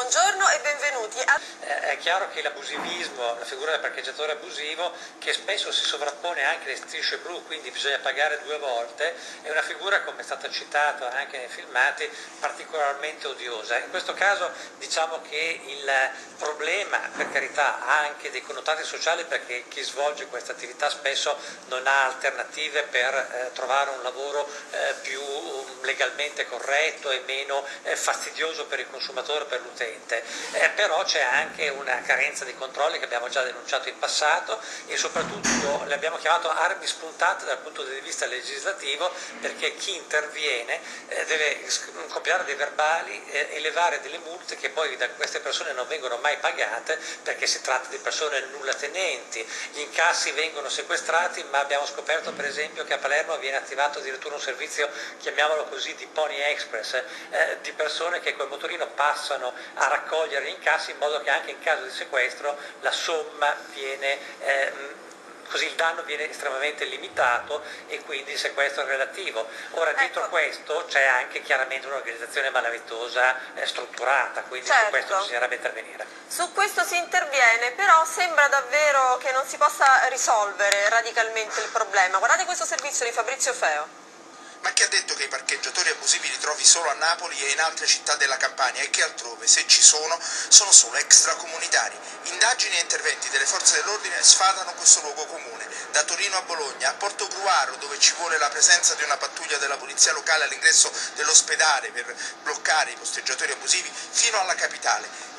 buongiorno e benvenuti. È chiaro che l'abusivismo, la figura del parcheggiatore abusivo, che spesso si sovrappone anche alle strisce blu, quindi bisogna pagare due volte, è una figura, come è stata citata anche nei filmati, particolarmente odiosa. In questo caso diciamo che il problema, per carità, ha anche dei connotati sociali, perché chi svolge questa attività spesso non ha alternative per trovare un lavoro più legalmente corretto e meno fastidioso per il consumatore, per l'utente, però c'è anche una carenza di controlli che abbiamo già denunciato in passato, e soprattutto le abbiamo chiamato armi spuntate dal punto di vista legislativo, perché chi interviene deve copiare dei verbali, elevare delle multe che poi da queste persone non vengono mai pagate, perché si tratta di persone nulla tenenti. Gli incassi vengono sequestrati, ma abbiamo scoperto per esempio che a Palermo viene attivato addirittura un servizio, chiamiamolo così, di Pony Express, di persone che col motorino passano a raccogliere gli incassi, in modo che anche in caso di sequestro la somma viene così il danno viene estremamente limitato e quindi il sequestro è relativo. Ora, dietro questo c'è anche chiaramente un'organizzazione malavitosa strutturata, quindi su questo bisognerebbe intervenire. Su questo si interviene, però sembra davvero che non si possa risolvere radicalmente il problema. Guardate questo servizio di Fabrizio Feo. Ma chi ha detto che i parcheggiatori abusivi li trovi solo a Napoli e in altre città della Campania, e che altrove, se ci sono solo extracomunitari? Indagini e interventi delle forze dell'ordine sfatano questo luogo comune, da Torino a Bologna, a Portogruaro, dove ci vuole la presenza di una pattuglia della polizia locale all'ingresso dell'ospedale per bloccare i posteggiatori abusivi, fino alla capitale.